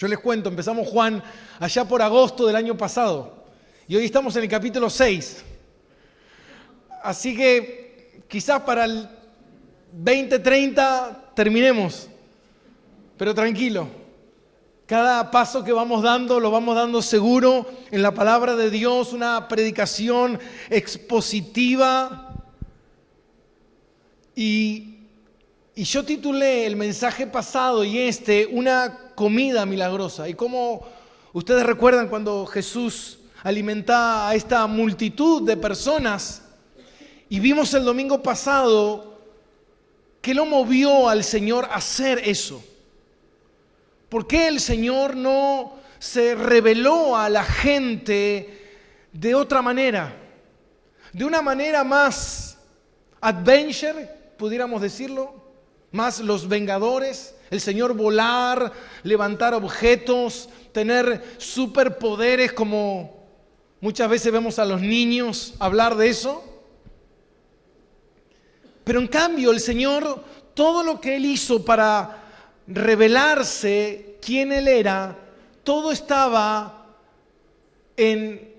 Yo les cuento, empezamos Juan allá por agosto del año pasado y hoy estamos en el capítulo 6. Así que quizás para el 2030 terminemos, pero tranquilo. Cada paso que vamos dando, lo vamos dando seguro en la palabra de Dios, una predicación expositiva. Y yo titulé el mensaje pasado y una comida milagrosa. Y como ustedes recuerdan cuando Jesús alimentaba a esta multitud de personas, y vimos el domingo pasado que lo movió al Señor a hacer eso. ¿Por qué el Señor no se reveló a la gente de otra manera? De una manera más adventure, pudiéramos decirlo, más los Vengadores, el Señor volar, levantar objetos, tener superpoderes como muchas veces vemos a los niños hablar de eso. Pero en cambio el Señor, todo lo que Él hizo para revelarse quién Él era, todo estaba en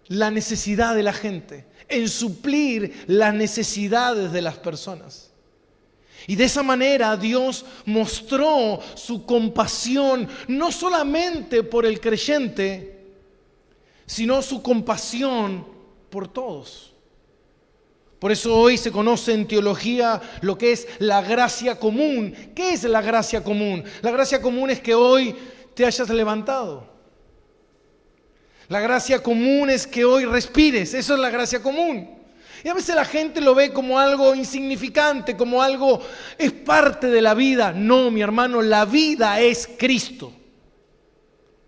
la necesidad de la gente, en suplir las necesidades de las personas. Y de esa manera Dios mostró su compasión no solamente por el creyente, sino su compasión por todos. Por eso hoy se conoce en teología lo que es la gracia común. ¿Qué es la gracia común? La gracia común es que hoy te hayas levantado. La gracia común es que hoy respires. Eso es la gracia común. Y a veces la gente lo ve como algo insignificante, como algo, es parte de la vida. No, mi hermano, la vida es Cristo.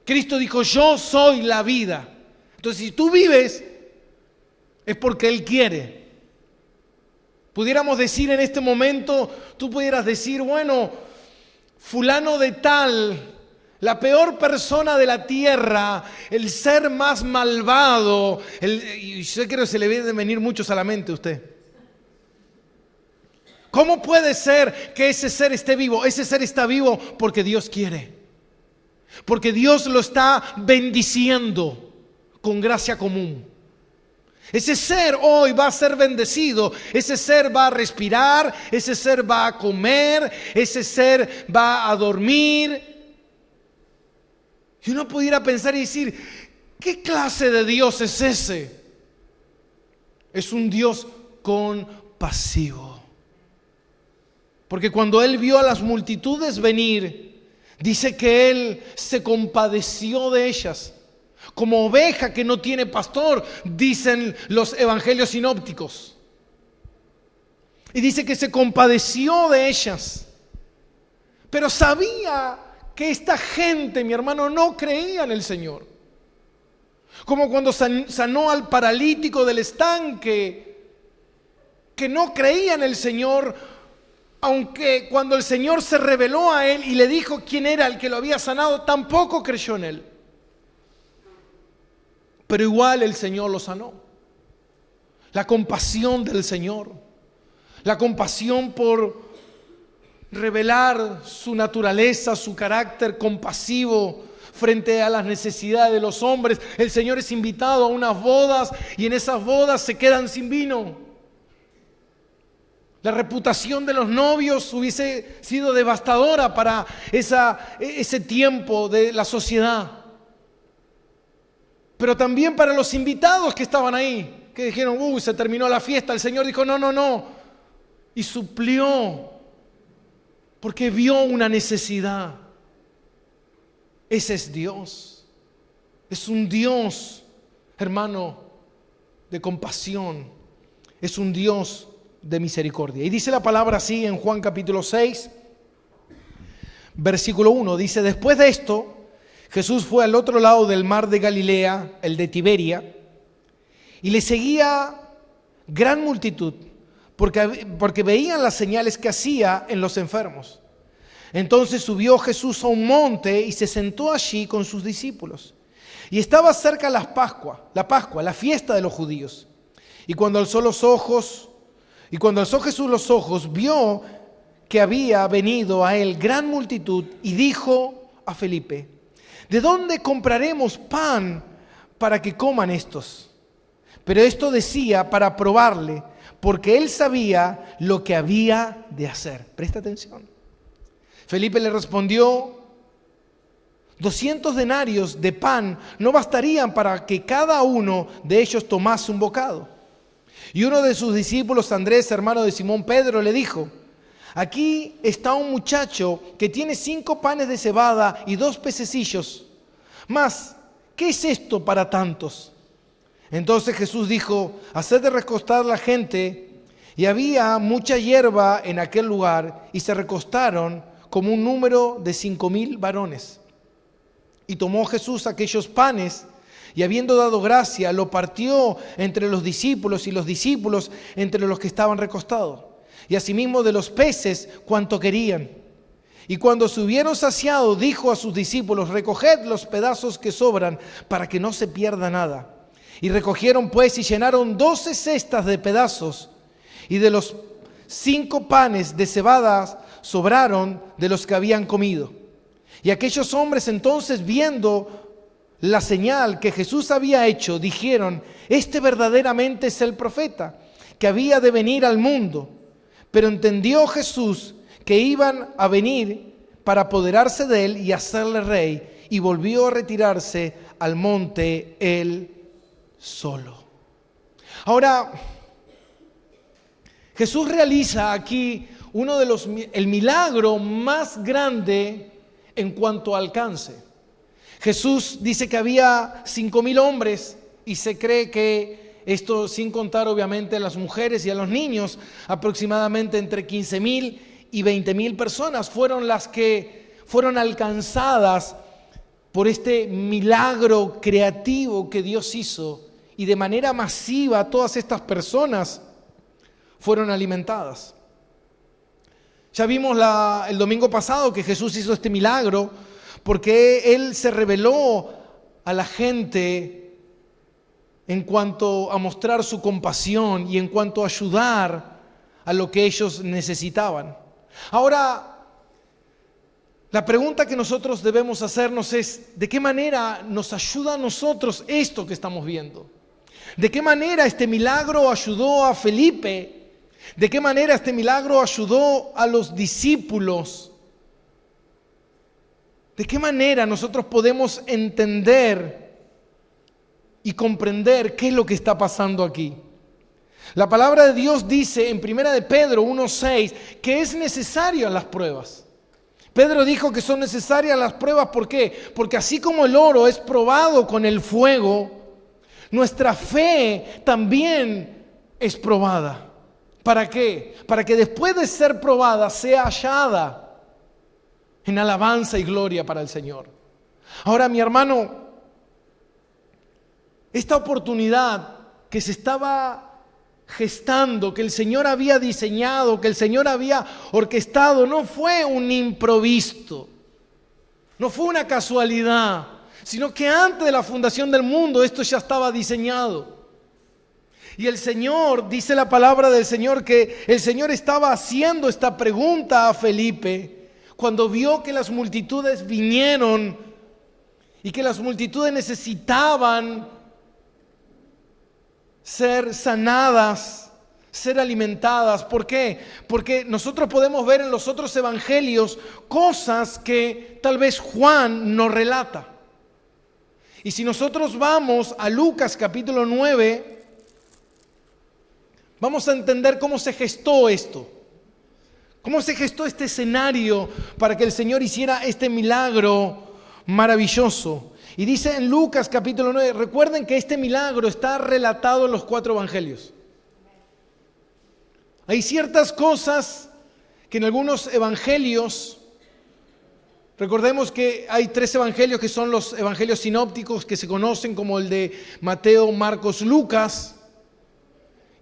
Cristo dijo, yo soy la vida. Entonces, si tú vives, es porque Él quiere. Pudiéramos decir en este momento, tú pudieras decir, bueno, fulano de tal, la peor persona de la tierra, el ser más malvado, y yo creo que se le deben venir muchos a la mente a usted. ¿Cómo puede ser que ese ser esté vivo? Ese ser está vivo porque Dios quiere. Porque Dios lo está bendiciendo con gracia común. Ese ser hoy va a ser bendecido, ese ser va a respirar, ese ser va a comer, ese ser va a dormir. Y uno pudiera pensar y decir, ¿qué clase de Dios es ese? Es un Dios compasivo. Porque cuando Él vio a las multitudes venir, dice que Él se compadeció de ellas. Como oveja que no tiene pastor, dicen los evangelios sinópticos. Y dice que se compadeció de ellas. Pero sabía que esta gente, mi hermano, no creía en el Señor. Como cuando sanó al paralítico del estanque, que no creía en el Señor, aunque cuando el Señor se reveló a él y le dijo quién era el que lo había sanado, tampoco creyó en él. Pero igual el Señor lo sanó. La compasión del Señor, la compasión por revelar su naturaleza, su carácter compasivo frente a las necesidades de los hombres. El Señor es invitado a unas bodas y en esas bodas se quedan sin vino. La reputación de los novios hubiese sido devastadora para ese tiempo de la sociedad. Pero también para los invitados que estaban ahí, que dijeron, se terminó la fiesta. El Señor dijo, no. Y suplió, porque vio una necesidad. Ese es Dios. Es un Dios, hermano, de compasión. Es un Dios de misericordia. Y dice la palabra así en Juan capítulo 6, versículo 1. Dice, después de esto, Jesús fue al otro lado del mar de Galilea, el de Tiberia, y le seguía gran multitud, porque veían las señales que hacía en los enfermos. Entonces subió Jesús a un monte y se sentó allí con sus discípulos. Y estaba cerca la Pascua, la fiesta de los judíos. Y cuando alzó Jesús los ojos, vio que había venido a él gran multitud y dijo a Felipe, ¿de dónde compraremos pan para que coman estos? Pero esto decía para probarle, porque él sabía lo que había de hacer. Presta atención. Felipe le respondió: 200 denarios de pan no bastarían para que cada uno de ellos tomase un bocado. Y uno de sus discípulos, Andrés, hermano de Simón Pedro, le dijo: aquí está un muchacho que tiene 5 panes de cebada y 2 pececillos. Mas, ¿qué es esto para tantos? Entonces Jesús dijo: haced recostar la gente. Y había mucha hierba en aquel lugar, y se recostaron como un número de 5,000 varones. Y tomó Jesús aquellos panes, y habiendo dado gracia, lo partió entre los discípulos, y los discípulos entre los que estaban recostados. Y asimismo de los peces cuanto querían. Y cuando se hubieron saciado, dijo a sus discípulos: recoged los pedazos que sobran, para que no se pierda nada. Y recogieron pues y llenaron 12 cestas de pedazos, y de los 5 panes de cebada sobraron de los que habían comido. Y aquellos hombres entonces, viendo la señal que Jesús había hecho, dijeron: este verdaderamente es el profeta que había de venir al mundo. Pero entendió Jesús que iban a venir para apoderarse de él y hacerle rey, y volvió a retirarse al monte él solo. Ahora, Jesús realiza aquí el milagro más grande en cuanto a alcance. Jesús dice que había 5,000 hombres, y se cree que esto, sin contar obviamente a las mujeres y a los niños, aproximadamente entre 15,000 y 20,000 personas fueron las que fueron alcanzadas por este milagro creativo que Dios hizo, y de manera masiva todas estas personas fueron alimentadas. Ya vimos el domingo pasado que Jesús hizo este milagro porque Él se reveló a la gente en cuanto a mostrar su compasión y en cuanto a ayudar a lo que ellos necesitaban. Ahora, la pregunta que nosotros debemos hacernos es: ¿de qué manera nos ayuda a nosotros esto que estamos viendo? ¿De qué manera este milagro ayudó a Felipe? ¿De qué manera este milagro ayudó a los discípulos? ¿De qué manera nosotros podemos entender y comprender qué es lo que está pasando aquí? La palabra de Dios dice en 1 de Pedro 1:6 que es necesario las pruebas. Pedro dijo que son necesarias las pruebas. ¿Por qué? Porque así como el oro es probado con el fuego, nuestra fe también es probada. ¿Para qué? Para que después de ser probada sea hallada en alabanza y gloria para el Señor. Ahora, mi hermano, esta oportunidad que se estaba gestando, que el Señor había diseñado, que el Señor había orquestado, no fue un improviso, no fue una casualidad, sino que antes de la fundación del mundo esto ya estaba diseñado. Y el Señor, dice la palabra del Señor, que el Señor estaba haciendo esta pregunta a Felipe cuando vio que las multitudes vinieron y que las multitudes necesitaban ser sanadas, ser alimentadas. ¿Por qué? Porque nosotros podemos ver en los otros evangelios cosas que tal vez Juan no relata. Y si nosotros vamos a Lucas capítulo 9, vamos a entender cómo se gestó esto. Cómo se gestó este escenario para que el Señor hiciera este milagro maravilloso. Y dice en Lucas capítulo 9, recuerden que este milagro está relatado en los 4 evangelios. Hay ciertas cosas que en algunos evangelios, recordemos que hay 3 evangelios que son los evangelios sinópticos que se conocen como el de Mateo, Marcos, Lucas.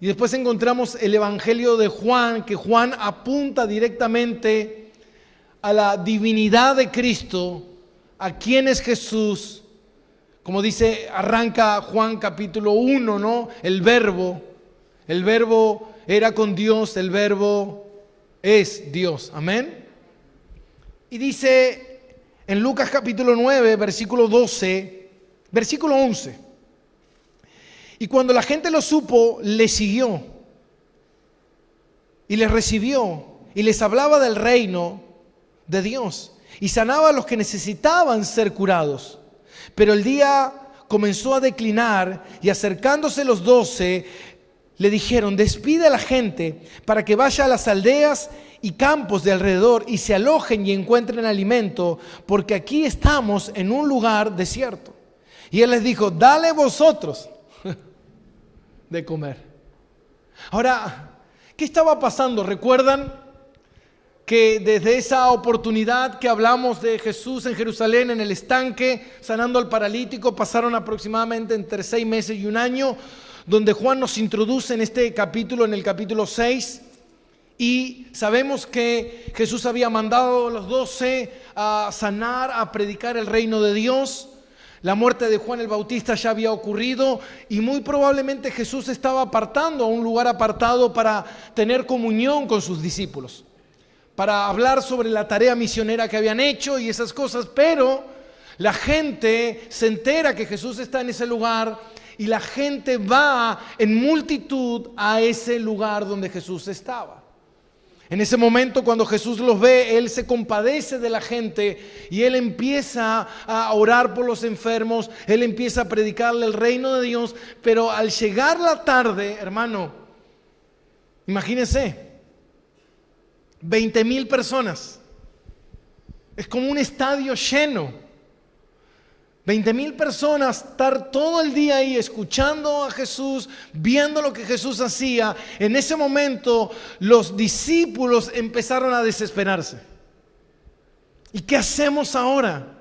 Y después encontramos el evangelio de Juan, que Juan apunta directamente a la divinidad de Cristo, a quién es Jesús. Como dice, arranca Juan capítulo 1, ¿no? El verbo era con Dios, el verbo es Dios. Amén. Y dice en Lucas capítulo 9, versículo 12, versículo 11. Y cuando la gente lo supo, le siguió y les recibió y les hablaba del reino de Dios y sanaba a los que necesitaban ser curados. Pero el día comenzó a declinar y acercándose los 12, le dijeron: despide a la gente para que vaya a las aldeas y campos de alrededor y se alojen y encuentren alimento, porque aquí estamos en un lugar desierto. Y él les dijo: dale vosotros de comer. Ahora, ¿qué estaba pasando? ¿Recuerdan que desde esa oportunidad que hablamos de Jesús en Jerusalén, en el estanque, sanando al paralítico, pasaron aproximadamente entre 6 meses y un año, donde Juan nos introduce en este capítulo, en el capítulo 6, y sabemos que Jesús había mandado a los 12 a sanar, a predicar el reino de Dios. La muerte de Juan el Bautista ya había ocurrido y muy probablemente Jesús estaba apartando a un lugar apartado para tener comunión con sus discípulos, para hablar sobre la tarea misionera que habían hecho y esas cosas, pero la gente se entera que Jesús está en ese lugar y la gente va en multitud a ese lugar donde Jesús estaba. En ese momento, cuando Jesús los ve, Él se compadece de la gente y Él empieza a orar por los enfermos, Él empieza a predicarle el reino de Dios, pero al llegar la tarde, hermano, imagínense, 20,000 personas, es como un estadio lleno. 20,000 personas, estar todo el día ahí escuchando a Jesús, viendo lo que Jesús hacía. En ese momento los discípulos empezaron a desesperarse. ¿Y qué hacemos ahora?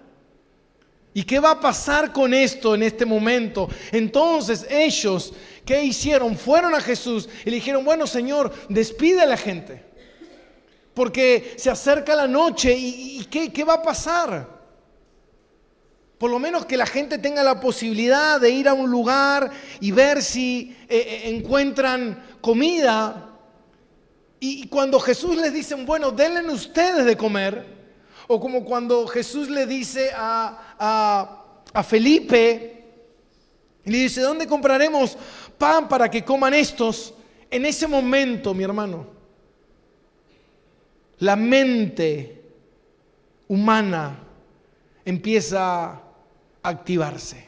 ¿Y qué va a pasar con esto en este momento? Entonces ellos, ¿qué hicieron? Fueron a Jesús y le dijeron: bueno, Señor, despide a la gente, porque se acerca la noche y ¿qué va a pasar? Por lo menos que la gente tenga la posibilidad de ir a un lugar y ver si encuentran comida. Y cuando Jesús les dice: bueno, denle ustedes de comer, o como cuando Jesús le dice a Felipe, le dice: ¿dónde compraremos pan para que coman estos? En ese momento, mi hermano, la mente humana empieza a activarse.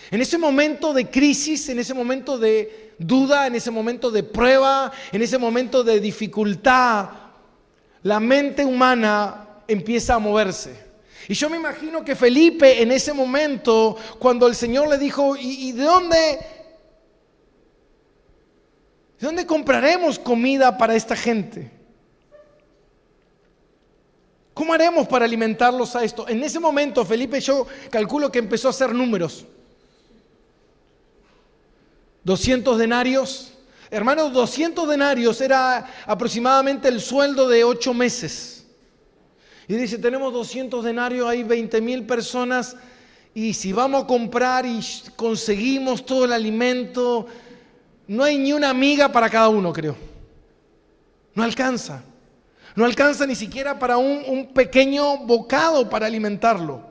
En ese momento de crisis, en ese momento de duda, en ese momento de prueba, en ese momento de dificultad, la mente humana empieza a moverse. Y yo me imagino que Felipe en ese momento, cuando el Señor le dijo: ¿y de dónde compraremos comida para esta gente? ¿Cómo haremos para alimentarlos a esto? En ese momento Felipe, yo calculo que empezó a hacer números. 200 denarios. Hermanos, 200 denarios era aproximadamente el sueldo de 8 meses. Y dice: tenemos 200 denarios, hay 20,000 personas. Y si vamos a comprar y conseguimos todo el alimento, no hay ni una miga para cada uno, creo. No alcanza. No alcanza ni siquiera para un pequeño bocado para alimentarlo.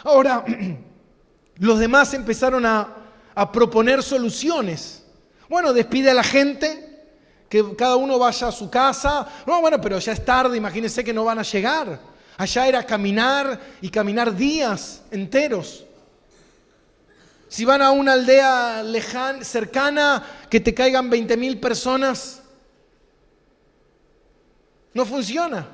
Ahora, los demás empezaron a proponer soluciones. Bueno, despide a la gente, que cada uno vaya a su casa. No, bueno, pero ya es tarde, imagínense que no van a llegar. Allá era caminar y caminar días enteros. Si van a una aldea lejana, cercana, que te caigan 20,000 personas, no funciona.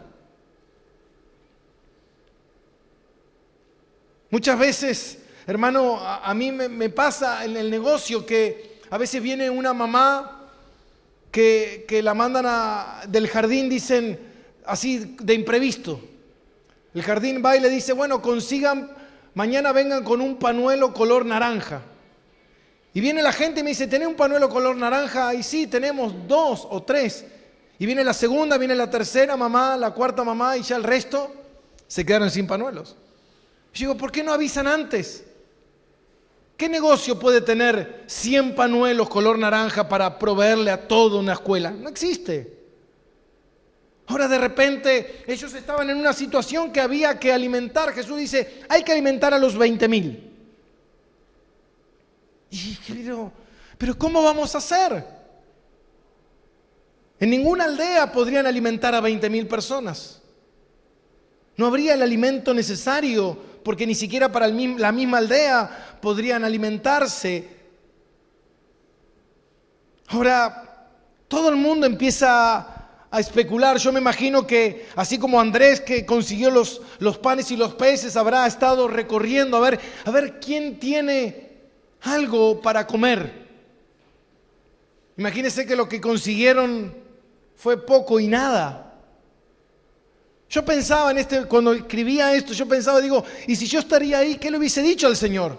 Muchas veces, hermano, a mí me pasa en el negocio que a veces viene una mamá que la mandan del jardín, dicen así de imprevisto. El jardín va y le dice: bueno, consigan, mañana vengan con un pañuelo color naranja. Y viene la gente y me dice: ¿tenés un pañuelo color naranja? Y sí, tenemos 2 o 3. Y viene la segunda, viene la tercera mamá, la cuarta mamá, y ya el resto se quedaron sin pañuelos. Yo digo: ¿por qué no avisan antes? ¿Qué negocio puede tener 100 pañuelos color naranja para proveerle a toda una escuela? No existe. Ahora de repente ellos estaban en una situación que había que alimentar. Jesús dice, hay que alimentar a los 20,000. Y pero ¿cómo vamos a hacer? En ninguna aldea podrían alimentar a 20,000 personas. No habría el alimento necesario, porque ni siquiera para la misma aldea podrían alimentarse. Ahora, todo el mundo empieza a especular. Yo me imagino que así como Andrés, que consiguió los panes y los peces, habrá estado recorriendo a ver quién tiene algo para comer. Imagínense que lo que consiguieron fue poco y nada. Yo pensaba cuando escribía esto, digo, ¿y si yo estaría ahí, qué le hubiese dicho al Señor?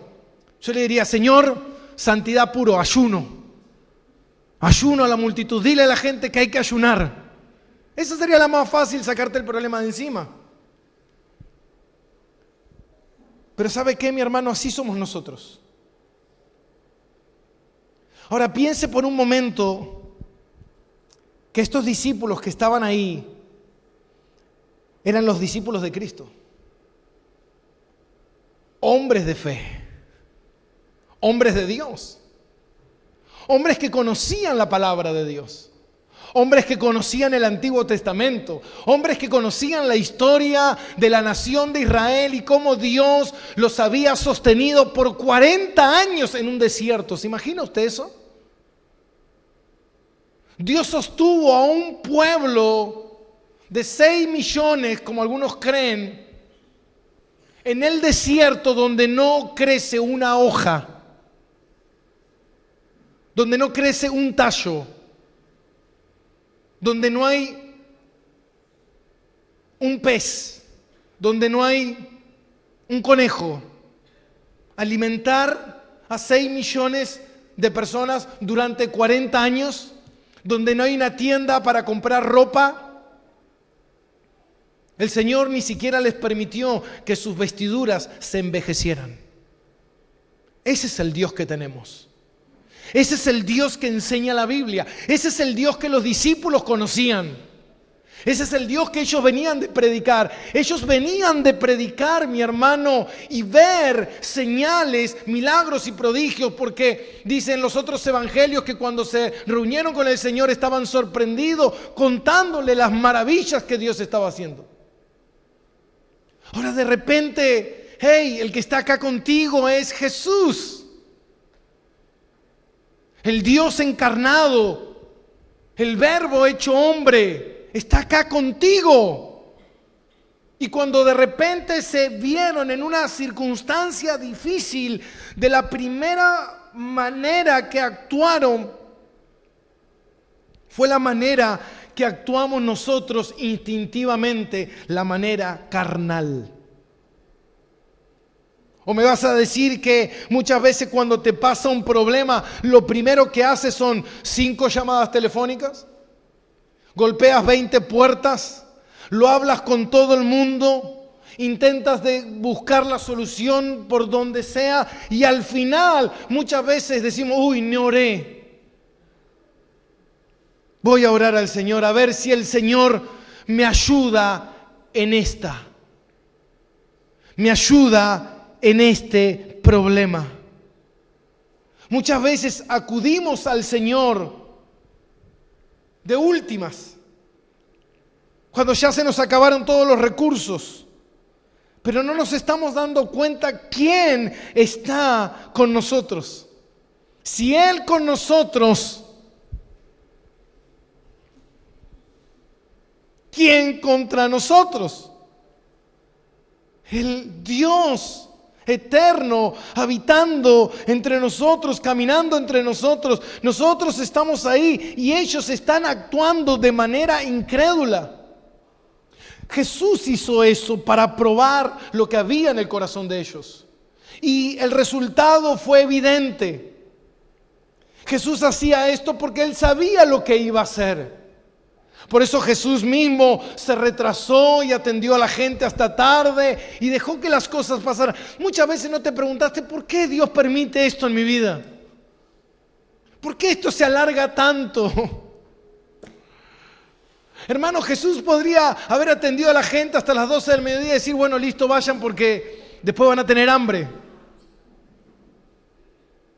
Yo le diría, Señor, santidad puro, ayuno a la multitud, dile a la gente que hay que ayunar. Esa sería la más fácil, sacarte el problema de encima. Pero ¿sabe qué, mi hermano? Así somos nosotros. Ahora piense por un momento que estos discípulos que estaban ahí eran los discípulos de Cristo. Hombres de fe, hombres de Dios, hombres que conocían la palabra de Dios. Hombres que conocían el Antiguo Testamento, hombres que conocían la historia de la nación de Israel y cómo Dios los había sostenido por 40 años en un desierto. ¿Se imagina usted eso? Dios sostuvo a un pueblo de 6 millones, como algunos creen, en el desierto donde no crece una hoja, donde no crece un tallo, donde no hay un pez, donde no hay un conejo. Alimentar a 6 millones de personas durante 40 años, donde no hay una tienda para comprar ropa. El Señor ni siquiera les permitió que sus vestiduras se envejecieran. Ese es el Dios que tenemos. Ese es el Dios que enseña la Biblia. Ese es el Dios que los discípulos conocían. Ese es el Dios que ellos venían de predicar. Ellos venían de predicar, mi hermano, y ver señales, milagros y prodigios, porque dicen los otros evangelios que cuando se reunieron con el Señor estaban sorprendidos contándole las maravillas que Dios estaba haciendo. Ahora de repente, hey, el que está acá contigo es Jesús. El Dios encarnado, el Verbo hecho hombre, está acá contigo. Y cuando de repente se vieron en una circunstancia difícil, de la primera manera que actuaron fue la manera que actuamos nosotros instintivamente, la manera carnal. ¿O me vas a decir que muchas veces cuando te pasa un problema, lo primero que haces son 5 llamadas telefónicas? Golpeas 20 puertas, lo hablas con todo el mundo, intentas buscar la solución por donde sea y al final muchas veces decimos, uy, no oré. Voy a orar al Señor a ver si el Señor me ayuda en esta. Me ayuda en este problema. Muchas veces acudimos al Señor de últimas, cuando ya se nos acabaron todos los recursos, pero no nos estamos dando cuenta quién está con nosotros. Si Él con nosotros, ¿quién contra nosotros? El Dios eterno, habitando entre nosotros, caminando entre nosotros. Nosotros estamos ahí y ellos están actuando de manera incrédula. Jesús hizo eso para probar lo que había en el corazón de ellos. Y el resultado fue evidente. Jesús hacía esto porque Él sabía lo que iba a hacer. Por eso Jesús mismo se retrasó y atendió a la gente hasta tarde y dejó que las cosas pasaran. Muchas veces no te preguntaste, ¿por qué Dios permite esto en mi vida? ¿Por qué esto se alarga tanto? Hermano, Jesús podría haber atendido a la gente hasta las 12 del mediodía y decir, bueno, listo, vayan porque después van a tener hambre.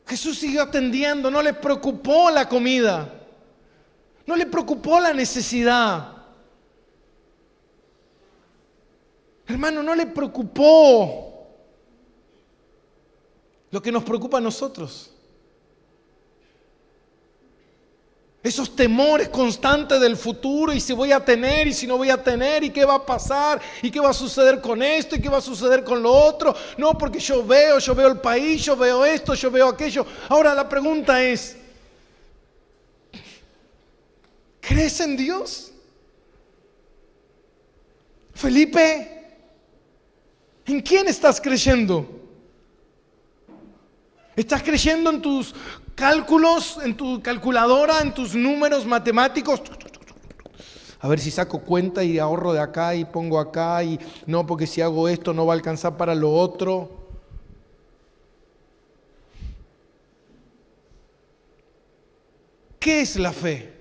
Jesús siguió atendiendo, no le preocupó la comida, no le preocupó la necesidad. Hermano, no le preocupó lo que nos preocupa a nosotros. Esos temores constantes del futuro, y si voy a tener, y si no voy a tener, y qué va a pasar, y qué va a suceder con esto, y qué va a suceder con lo otro. No, porque yo veo el país, yo veo esto, yo veo aquello. Ahora la pregunta es, ¿crees en Dios? Felipe, ¿en quién estás creyendo? ¿Estás creyendo en tus cálculos, en tu calculadora, en tus números matemáticos? A ver si saco cuenta y ahorro de acá y pongo acá, y no, porque si hago esto no va a alcanzar para lo otro. ¿Qué es la fe?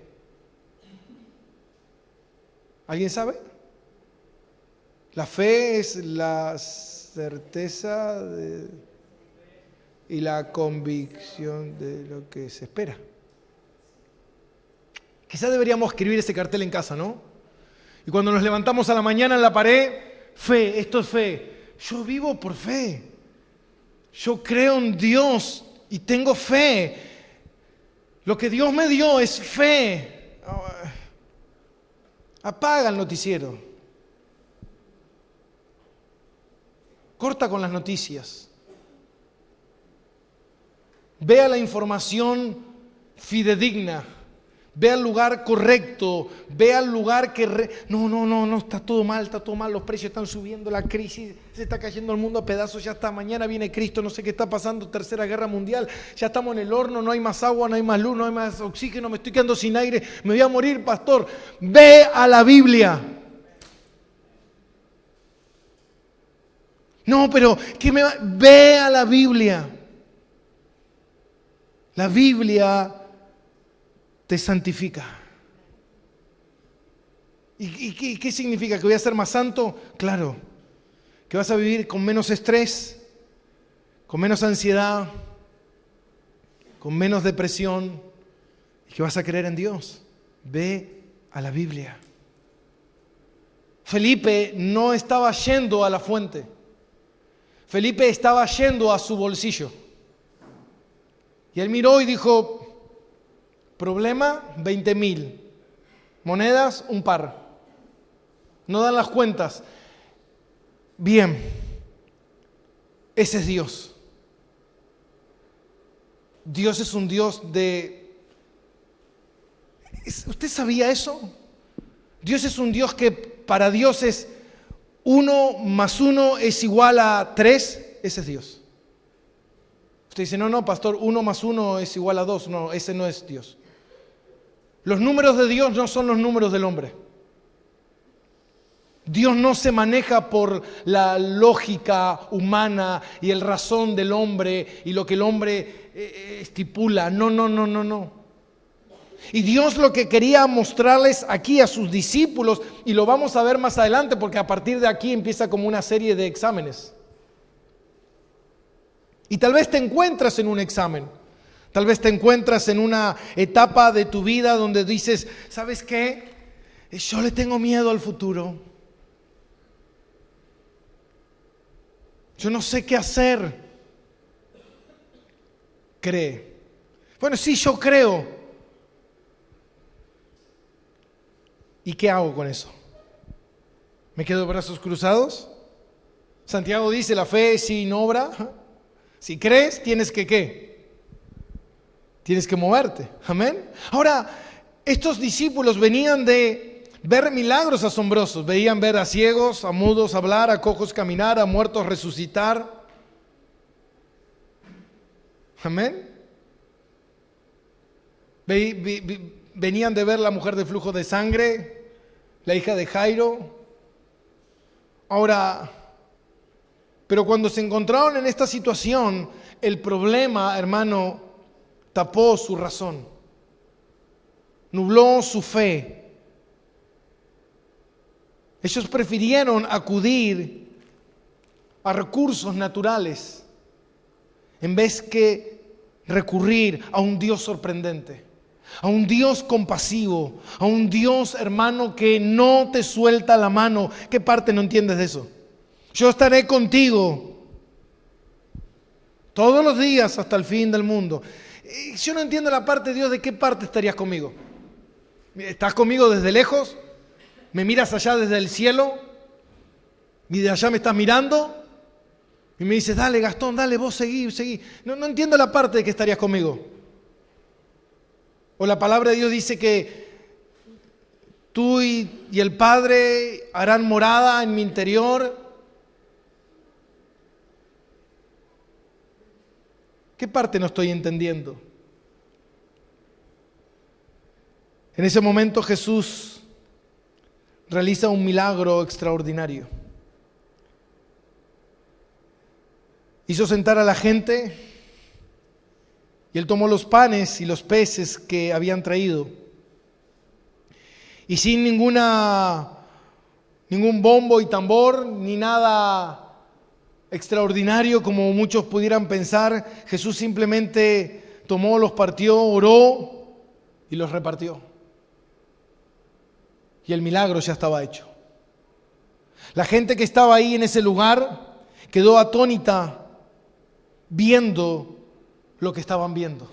¿Alguien sabe? La fe es la certeza y la convicción de lo que se espera. Quizás deberíamos escribir ese cartel en casa, ¿no? Y cuando nos levantamos a la mañana en la pared, fe, esto es fe. Yo vivo por fe. Yo creo en Dios y tengo fe. Lo que Dios me dio es fe. Apaga el noticiero. Corta con las noticias. Vea la información fidedigna, vea el lugar correcto, vea el lugar que... No, está todo mal, los precios están subiendo, la crisis, se está cayendo el mundo a pedazos, ya está, mañana viene Cristo, no sé qué está pasando, tercera guerra mundial, ya estamos en el horno, no hay más agua, no hay más luz, no hay más oxígeno, me estoy quedando sin aire, me voy a morir, pastor. Ve a la Biblia. No, pero ve a la Biblia. La Biblia te santifica. ¿Y qué significa? ¿Que voy a ser más santo? Claro. Que vas a vivir con menos estrés, con menos ansiedad, con menos depresión, y que vas a creer en Dios. Ve a la Biblia. Felipe no estaba yendo a la fuente. Felipe estaba yendo a su bolsillo. Y él miró y dijo, problema, 20,000. Monedas, un par. No dan las cuentas. Bien, ese es Dios. Dios es un Dios de... ¿Usted sabía eso? Dios es un Dios que para Dios es 1 más 1 es igual a 3. Ese es Dios. Usted dice, no, pastor, 1 más 1 es igual a 2. No, ese no es Dios. Los números de Dios no son los números del hombre. Dios no se maneja por la lógica humana y el razón del hombre y lo que el hombre estipula. No. Y Dios lo que quería mostrarles aquí a sus discípulos, y lo vamos a ver más adelante porque a partir de aquí empieza como una serie de exámenes. Y tal vez te encuentras en un examen, tal vez te encuentras en una etapa de tu vida donde dices, ¿sabes qué? Yo le tengo miedo al futuro. Yo no sé qué hacer. Cree. Bueno, sí, yo creo. ¿Y qué hago con eso? ¿Me quedo de brazos cruzados? Santiago dice, la fe es sin obra. Si crees, tienes que ¿qué? Tienes que moverte. Amén. Ahora, estos discípulos venían de ver milagros asombrosos. Veían ver a ciegos, a mudos hablar, a cojos caminar, a muertos resucitar. Amén. Venían de ver la mujer de flujo de sangre, la hija de Jairo. Ahora, pero cuando se encontraron en esta situación, el problema, hermano, tapó su razón, nubló su fe. Ellos prefirieron acudir a recursos naturales en vez que recurrir a un Dios sorprendente, a un Dios compasivo, a un Dios, hermano, que no te suelta la mano. ¿Qué parte no entiendes de eso? Yo estaré contigo todos los días hasta el fin del mundo. Yo no entiendo la parte de Dios. ¿De qué parte estarías conmigo? ¿Estás conmigo desde lejos? ¿Me miras allá desde el cielo? ¿Y de allá me estás mirando? Y me dices, dale Gastón, dale, vos seguí, seguí. No entiendo la parte de que estarías conmigo. O la palabra de Dios dice que tú y el Padre harán morada en mi interior. ¿Qué parte no estoy entendiendo? En ese momento Jesús realiza un milagro extraordinario. Hizo sentar a la gente y Él tomó los panes y los peces que habían traído. Y sin ningún bombo y tambor, ni nada extraordinario como muchos pudieran pensar, Jesús simplemente tomó, los partió, oró y los repartió. Y el milagro ya estaba hecho. La gente que estaba ahí en ese lugar quedó atónita viendo lo que estaban viendo.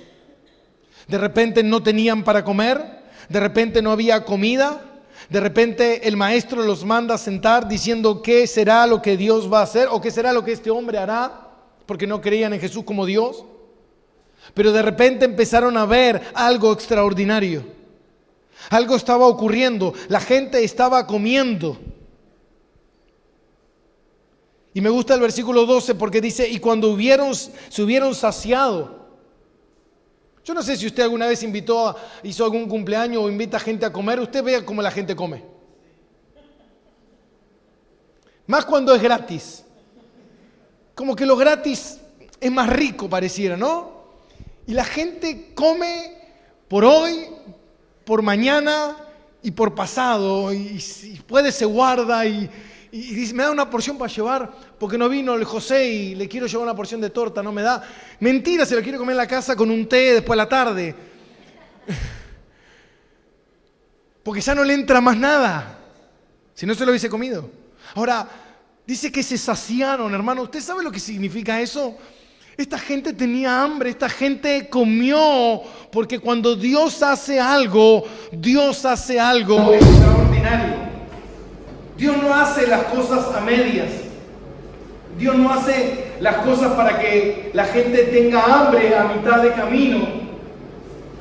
De repente no tenían para comer, de repente no había comida, de repente el maestro los manda a sentar diciendo qué será lo que Dios va a hacer o qué será lo que este hombre hará, porque no creían en Jesús como Dios. Pero de repente empezaron a ver algo extraordinario. Algo estaba ocurriendo, la gente estaba comiendo. Y me gusta el versículo 12 porque dice, y cuando se hubieron saciado. Yo no sé si usted alguna vez hizo algún cumpleaños o invita a gente a comer, usted vea cómo la gente come. Más cuando es gratis. Como que lo gratis es más rico pareciera, ¿no? Y la gente come por hoy, por mañana y por pasado. Y si puede se guarda y dice, me da una porción para llevar porque no vino el José y le quiero llevar una porción de torta, no me da. Mentira, se lo quiero comer en la casa con un té después de la tarde. Porque ya no le entra más nada. Si no se lo hubiese comido. Ahora, dice que se saciaron, hermano. ¿Usted sabe lo que significa eso? Esta gente tenía hambre, esta gente comió, porque cuando Dios hace algo extraordinario. Dios no hace las cosas a medias. Dios no hace las cosas para que la gente tenga hambre a mitad de camino.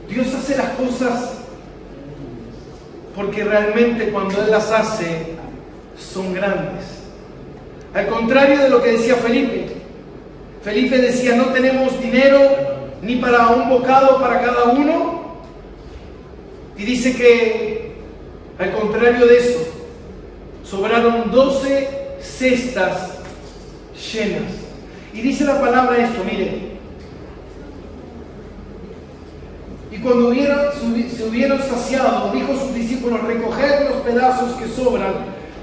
Dios hace las cosas porque realmente cuando Él las hace son grandes. Al contrario de lo que decía Felipe. Felipe decía, no tenemos dinero ni para un bocado para cada uno. Y dice que al contrario de eso, sobraron 12 cestas llenas. Y dice la palabra esto, mire. Y cuando se hubieron saciado, dijo a sus discípulos, recoged los pedazos que sobran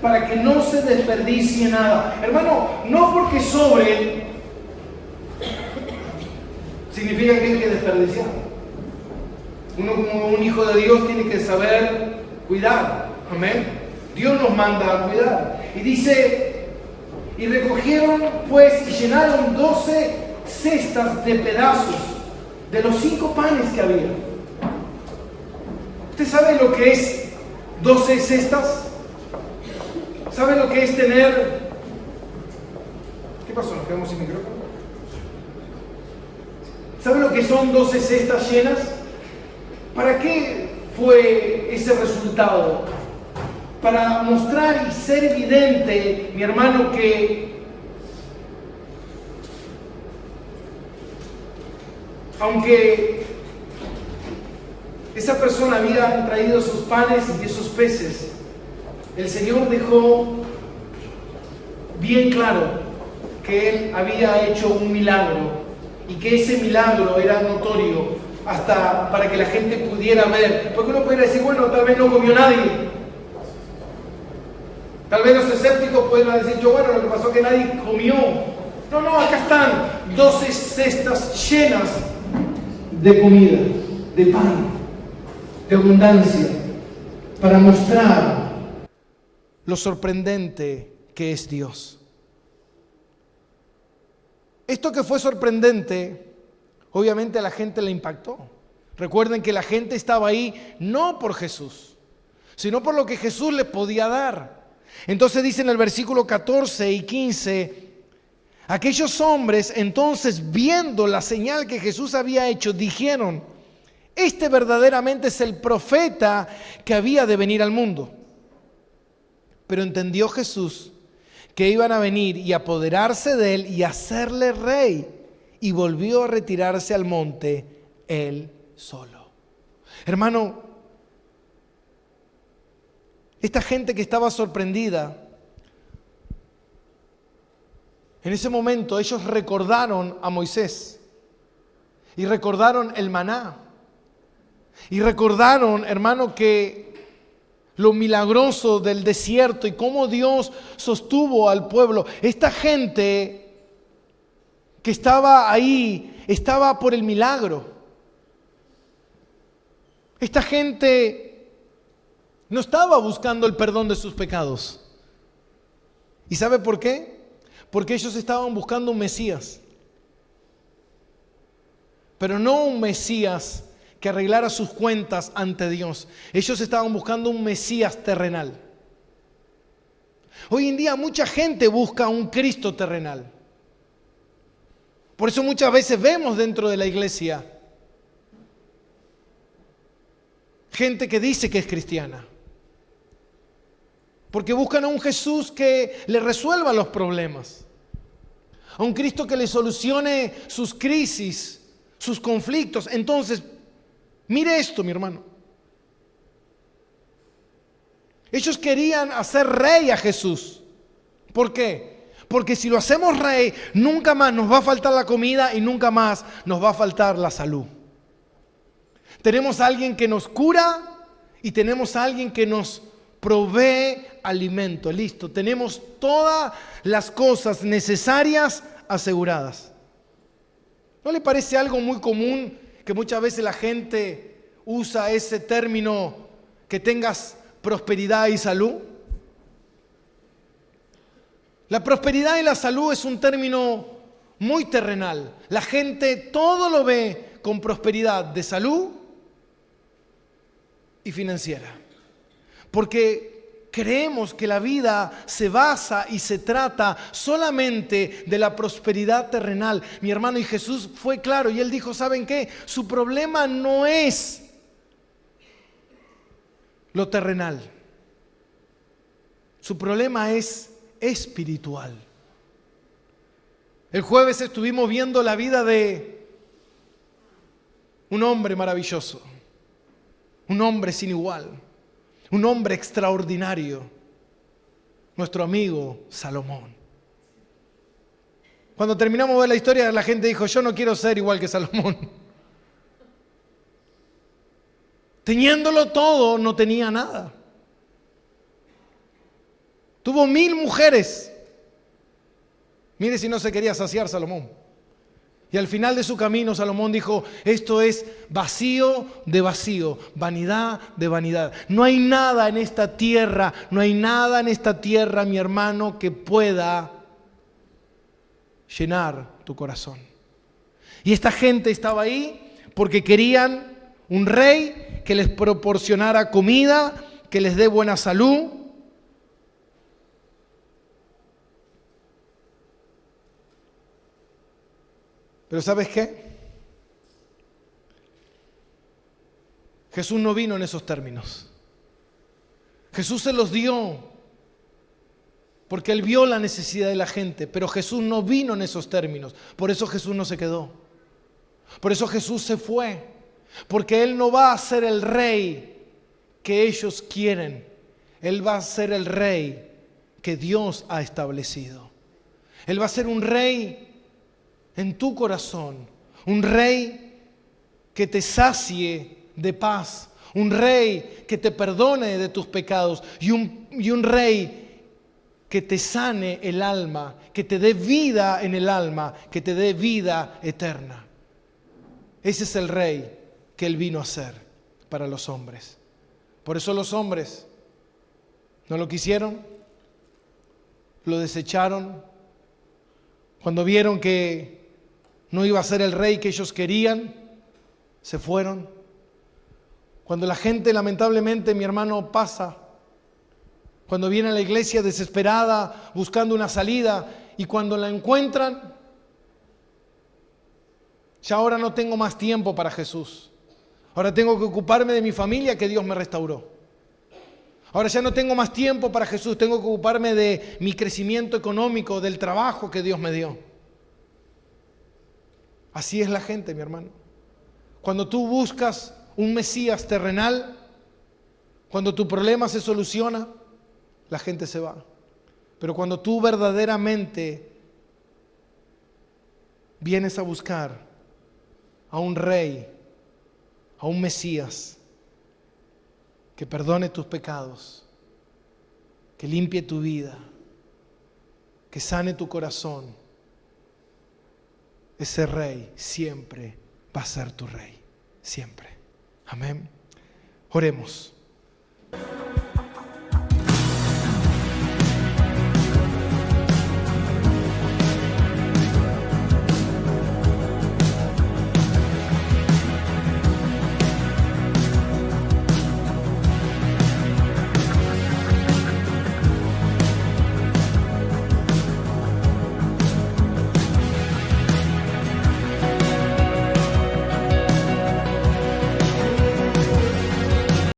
para que no se desperdicie nada. Hermano, no porque sobre significa que hay que desperdiciar. Uno como un hijo de Dios tiene que saber cuidar. Amén. Dios nos manda a cuidar. Y dice, y recogieron pues y llenaron 12 cestas de pedazos de los 5 panes que había. ¿Usted sabe lo que es 12 cestas? ¿Sabe lo que es tener... ¿Qué pasó? ¿Nos quedamos sin micrófono? ¿Sabe lo que son 12 cestas llenas? ¿Para qué fue ese resultado? Para mostrar y ser evidente, mi hermano, que aunque esa persona había traído esos panes y esos peces, el Señor dejó bien claro que Él había hecho un milagro y que ese milagro era notorio hasta para que la gente pudiera ver. Porque uno pudiera decir, bueno, tal vez no comió nadie. Tal vez los escépticos pueden decir, bueno, lo que pasó es que nadie comió. No, acá están 12 cestas llenas de comida, de pan, de abundancia, para mostrar lo sorprendente que es Dios. Esto que fue sorprendente, obviamente a la gente le impactó. Recuerden que la gente estaba ahí no por Jesús, sino por lo que Jesús les podía dar. Entonces dice en el versículo 14 y 15, aquellos hombres entonces, viendo la señal que Jesús había hecho, dijeron, este verdaderamente es el profeta que había de venir al mundo. Pero entendió Jesús que iban a venir y apoderarse de él y hacerle rey, y volvió a retirarse al monte él solo. Hermano, esta gente que estaba sorprendida, en ese momento ellos recordaron a Moisés y recordaron el maná y recordaron, hermano, que lo milagroso del desierto y cómo Dios sostuvo al pueblo. Esta gente que estaba ahí estaba por el milagro. Esta gente no estaba buscando el perdón de sus pecados. ¿Y sabe por qué? Porque ellos estaban buscando un Mesías. Pero no un Mesías que arreglara sus cuentas ante Dios. Ellos estaban buscando un Mesías terrenal. Hoy en día mucha gente busca un Cristo terrenal. Por eso muchas veces vemos dentro de la iglesia gente que dice que es cristiana. Porque buscan a un Jesús que le resuelva los problemas. A un Cristo que le solucione sus crisis, sus conflictos. Entonces, mire esto, mi hermano. Ellos querían hacer rey a Jesús. ¿Por qué? Porque si lo hacemos rey, nunca más nos va a faltar la comida y nunca más nos va a faltar la salud. Tenemos a alguien que nos cura y tenemos a alguien que nos provee alimento. Listo, tenemos todas las cosas necesarias aseguradas. ¿No le parece algo muy común que muchas veces la gente usa ese término, que tengas prosperidad y salud? La prosperidad y la salud es un término muy terrenal. La gente todo lo ve con prosperidad de salud y financiera. Porque creemos que la vida se basa y se trata solamente de la prosperidad terrenal. Mi hermano, y Jesús fue claro y él dijo, ¿saben qué? Su problema no es lo terrenal. Su problema es espiritual. El jueves estuvimos viendo la vida de un hombre maravilloso, un hombre sin igual, un hombre extraordinario, nuestro amigo Salomón. Cuando terminamos de ver la historia, la gente dijo, yo no quiero ser igual que Salomón. Teniéndolo todo, no tenía nada. Tuvo 1000 mujeres. Mire si no se quería saciar Salomón. Y al final de su camino, Salomón dijo, esto es vacío de vacío, vanidad de vanidad. No hay nada en esta tierra, mi hermano, que pueda llenar tu corazón. Y esta gente estaba ahí porque querían un rey que les proporcionara comida, que les dé buena salud. Pero ¿sabes qué? Jesús no vino en esos términos. Jesús se los dio porque Él vio la necesidad de la gente, pero Jesús no vino en esos términos. Por eso Jesús no se quedó. Por eso Jesús se fue. Porque Él no va a ser el rey que ellos quieren. Él va a ser el rey que Dios ha establecido. Él va a ser un rey en tu corazón, un rey que te sacie de paz, un rey que te perdone de tus pecados y un rey que te sane el alma, que te dé vida en el alma, que te dé vida eterna. Ese es el Rey que Él vino a ser para los hombres. Por eso los hombres no lo quisieron, lo desecharon. Cuando vieron que no iba a ser el Rey que ellos querían, se fueron. Cuando la gente, lamentablemente, mi hermano, pasa, cuando viene a la iglesia desesperada, buscando una salida, y cuando la encuentran, ya ahora no tengo más tiempo para Jesús. Ahora tengo que ocuparme de mi familia que Dios me restauró. Ahora ya no tengo más tiempo para Jesús, tengo que ocuparme de mi crecimiento económico, del trabajo que Dios me dio. Así es la gente, mi hermano. Cuando tú buscas un Mesías terrenal, cuando tu problema se soluciona, la gente se va. Pero cuando tú verdaderamente vienes a buscar a un Rey, a un Mesías, que perdone tus pecados, que limpie tu vida, que sane tu corazón, ese Rey siempre va a ser tu Rey, siempre. Amén. Oremos.